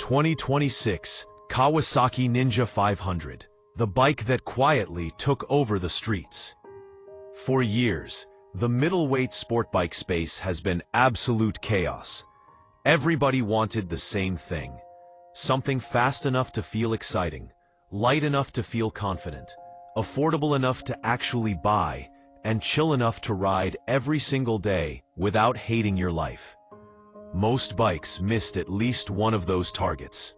2026 Kawasaki Ninja 500, the bike that quietly took over the streets. For years, the middleweight sport bike space has been absolute chaos. Everybody wanted the same thing. Something fast enough to feel exciting, light enough to feel confident, affordable enough to actually buy, and chill enough to ride every single day without hating your life. Most bikes missed at least one of those targets.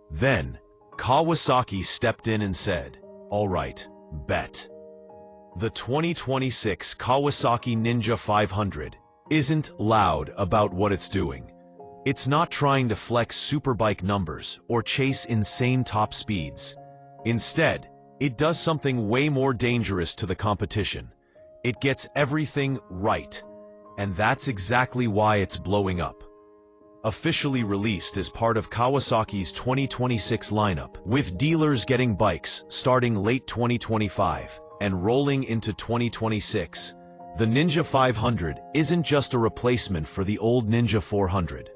Then, Kawasaki stepped in and said, "All right, bet." The 2026 Kawasaki Ninja 500 isn't loud about what it's doing. It's not trying to flex superbike numbers or chase insane top speeds. Instead, it does something way more dangerous to the competition. It gets everything right, and that's exactly why it's blowing up. Officially released as part of Kawasaki's 2026 lineup, with dealers getting bikes starting late 2025 and rolling into 2026, the Ninja 500 isn't just a replacement for the old Ninja 400.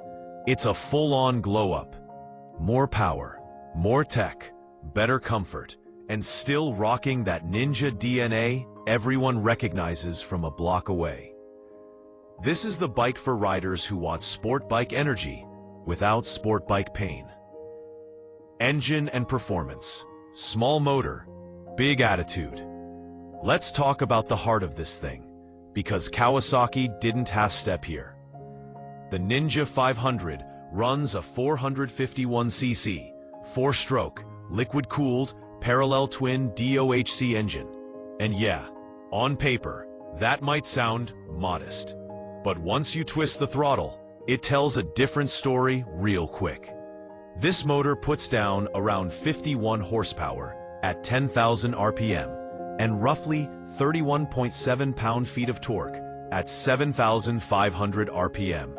It's a full-on glow-up. More power, more tech, better comfort, and still rocking that Ninja DNA everyone recognizes from a block away. This is the bike for riders who want sport bike energy without sport bike pain. Engine and performance. Small motor, big attitude. Let's talk about the heart of this thing, because Kawasaki didn't half-step here. The Ninja 500 runs a 451cc, 4-stroke, liquid-cooled, parallel twin DOHC engine. And yeah, on paper, that might sound modest. But once you twist the throttle, it tells a different story real quick. This motor puts down around 51 horsepower at 10,000 RPM and roughly 31.7 pound-feet of torque at 7,500 RPM.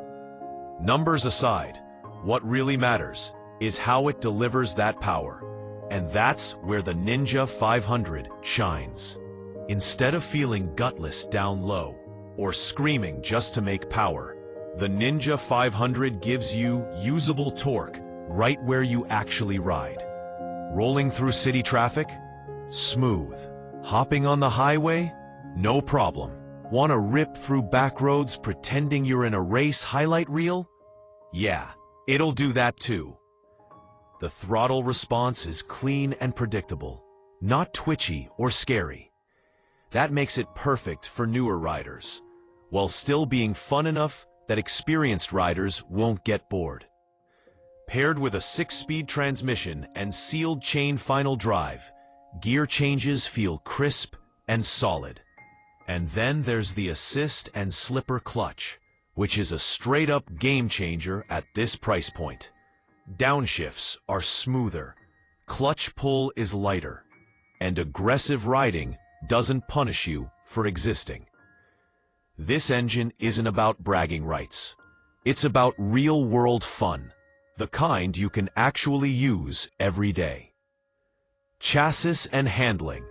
Numbers aside, what really matters is how it delivers that power, and that's where the Ninja 500 shines. Instead of feeling gutless down low, or screaming just to make power, the Ninja 500 gives you usable torque right where you actually ride. Rolling through city traffic? Smooth. Hopping on the highway? No problem. Want to rip through back roads pretending you're in a race highlight reel? Yeah, it'll do that too. The throttle response is clean and predictable, not twitchy or scary. That makes it perfect for newer riders, while still being fun enough that experienced riders won't get bored. Paired with a 6-speed transmission and sealed chain final drive, gear changes feel crisp and solid. And then there's the assist and slipper clutch, which is a straight-up game changer at this price point. Downshifts are smoother, clutch pull is lighter, and aggressive riding doesn't punish you for existing. This engine isn't about bragging rights. It's about real-world fun, the kind you can actually use every day. Chassis and handling.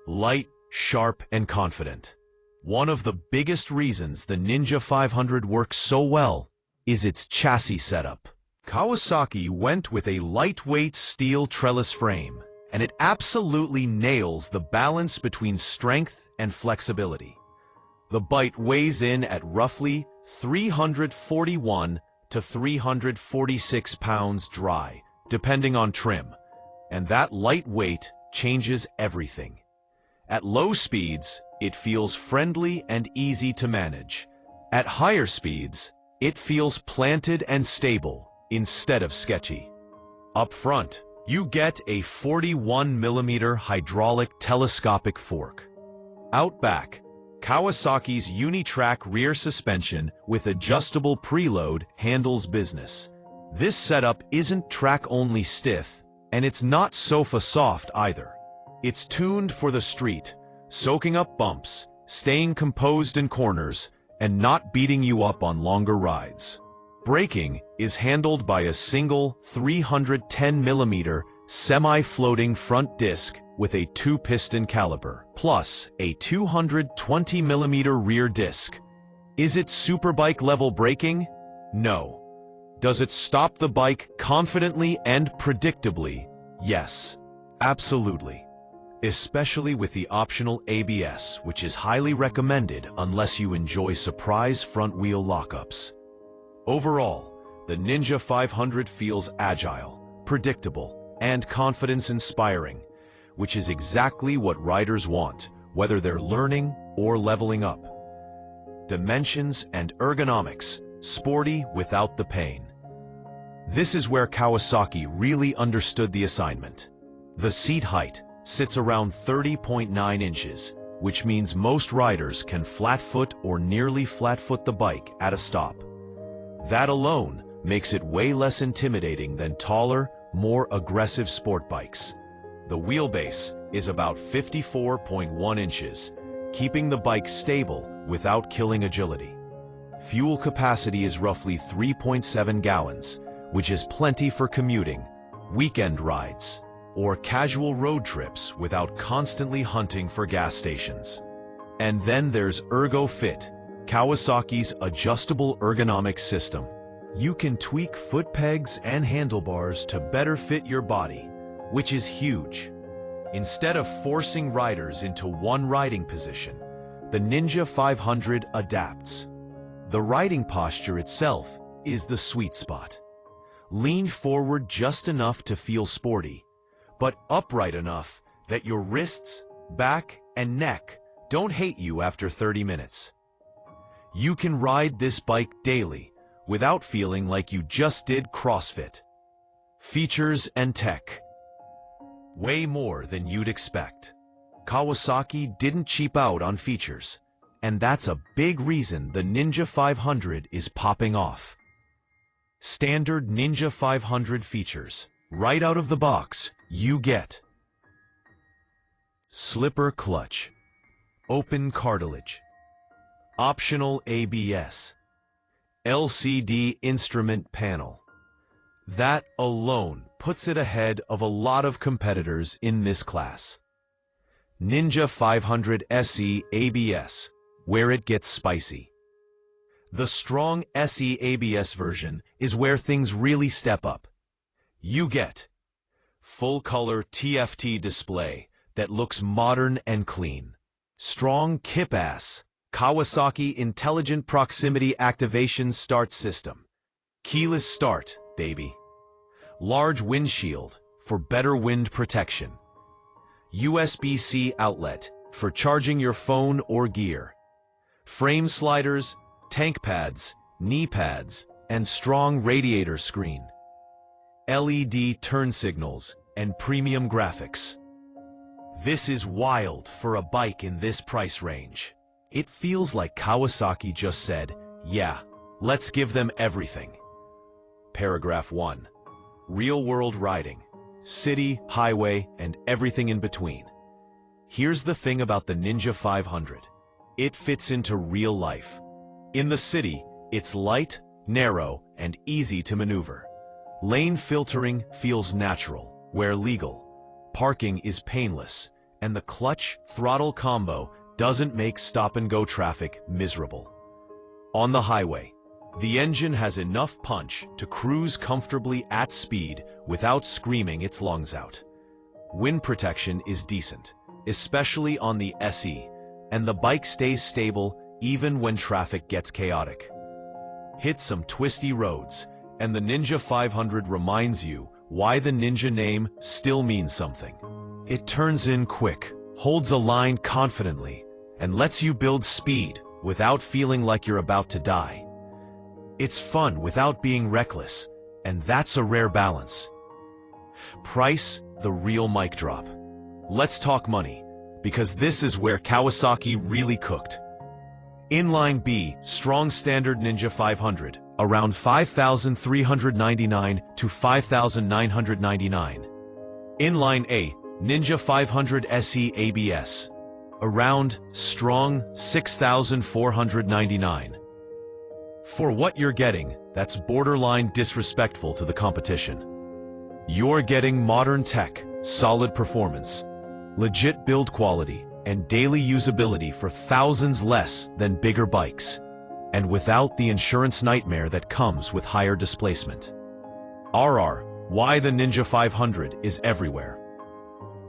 Light, sharp, and confident. One of the biggest reasons the Ninja 500 works so well is its chassis setup. Kawasaki went with a lightweight steel trellis frame, and it absolutely nails the balance between strength and flexibility. The bike weighs in at roughly 341 to 346 pounds dry, depending on trim, and that light weight changes everything. At low speeds, it feels friendly and easy to manage. At higher speeds, it feels planted and stable instead of sketchy. Up front, you get a 41mm hydraulic telescopic fork. Out back, Kawasaki's Unitrack rear suspension with adjustable preload handles business. This setup isn't track-only stiff, and it's not sofa-soft either. It's tuned for the street, soaking up bumps, staying composed in corners, and not beating you up on longer rides. Braking is handled by a single 310mm semi-floating front disc with a 2-piston caliper, plus a 220mm rear disc. Is it superbike level braking? No. Does it stop the bike confidently and predictably? Yes, absolutely. Especially with the optional ABS, which is highly recommended unless you enjoy surprise front wheel lockups. Overall, the Ninja 500 feels agile, predictable, and confidence-inspiring, which is exactly what riders want, whether they're learning or leveling up. Dimensions and ergonomics, sporty without the pain. This is where Kawasaki really understood the assignment. The seat height sits around 30.9 inches, which means most riders can flat-foot or nearly flat-foot the bike at a stop. That alone makes it way less intimidating than taller, more aggressive sport bikes. The wheelbase is about 54.1 inches, keeping the bike stable without killing agility. Fuel capacity is roughly 3.7 gallons, which is plenty for commuting, weekend rides, or casual road trips without constantly hunting for gas stations. And then there's ErgoFit, Kawasaki's adjustable ergonomic system. You can tweak foot pegs and handlebars to better fit your body, which is huge. Instead of forcing riders into one riding position, the Ninja 500 adapts. The riding posture itself is the sweet spot. Lean forward just enough to feel sporty, but upright enough that your wrists, back, and neck don't hate you after 30 minutes. You can ride this bike daily without feeling like you just did CrossFit. Features and tech. Way more than you'd expect. Kawasaki didn't cheap out on features, and that's a big reason the Ninja 500 is popping off. Standard Ninja 500 features. Right out of the box, you get slipper clutch, open cartilage, optional ABS, LCD instrument panel. That alone puts it ahead of a lot of competitors in this class. Ninja 500 SE ABS, where it gets spicy. The strong SE ABS version is where things really step up. You get full-color TFT display that looks modern and clean. Strong kick-ass Kawasaki Intelligent Proximity Activation Start System. Keyless start, baby. Large windshield for better wind protection. USB-C outlet for charging your phone or gear. Frame sliders, tank pads, knee pads, and strong radiator screen. LED turn signals and premium graphics. This is wild for a bike in this price range. It feels like Kawasaki just said, yeah, let's give them everything. Paragraph 1. Real-world riding. City, highway, and everything in between. Here's the thing about the Ninja 500. It fits into real life. In the city, it's light, narrow, and easy to maneuver. Lane filtering feels natural, where legal. Parking is painless, and the clutch-throttle combo doesn't make stop-and-go traffic miserable. On the highway, the engine has enough punch to cruise comfortably at speed without screaming its lungs out. Wind protection is decent, especially on the SE, and the bike stays stable even when traffic gets chaotic. Hit some twisty roads, and the Ninja 500 reminds you why the Ninja name still means something. It turns in quick, holds a line confidently, and lets you build speed without feeling like you're about to die. It's fun without being reckless, and that's a rare balance. Price, the real mic drop. Let's talk money, because this is where Kawasaki really cooked. Inline B, strong standard Ninja 500, around $5,399 to $5,999. Inline A, Ninja 500 SE ABS, around strong $6,499. For what you're getting, that's borderline disrespectful to the competition. You're getting modern tech, solid performance, legit build quality, and daily usability for thousands less than bigger bikes. and without the insurance nightmare that comes with higher displacement. Why the Ninja 500 is everywhere.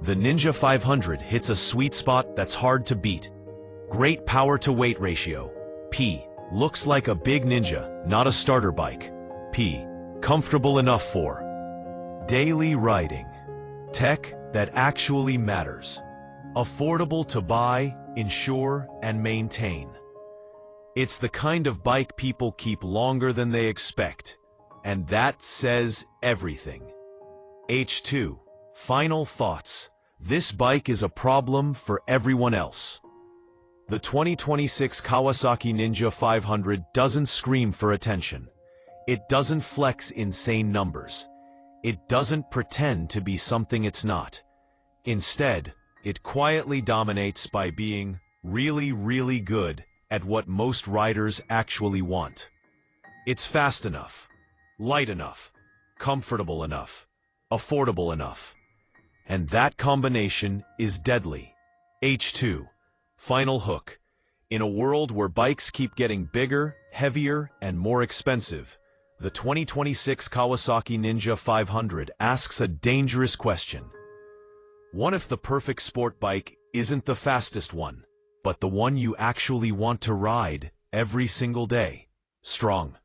The Ninja 500 hits a sweet spot that's hard to beat. Great power-to-weight ratio. P. Looks like a big Ninja, not a starter bike. P. Comfortable enough for daily riding. Tech that actually matters. Affordable to buy, insure, and maintain. It's the kind of bike people keep longer than they expect, and that says everything. H2. Final thoughts. This bike is a problem for everyone else. The 2026 Kawasaki Ninja 500 doesn't scream for attention. It doesn't flex insane numbers. It doesn't pretend to be something it's not. Instead, it quietly dominates by being really, really good at what most riders actually want. It's fast enough, light enough, comfortable enough, affordable enough. And that combination is deadly. H2. Final hook. In a world where bikes keep getting bigger, heavier, and more expensive, the 2026 Kawasaki Ninja 500 asks a dangerous question. What if the perfect sport bike isn't the fastest one, but the one you actually want to ride every single day? Strong,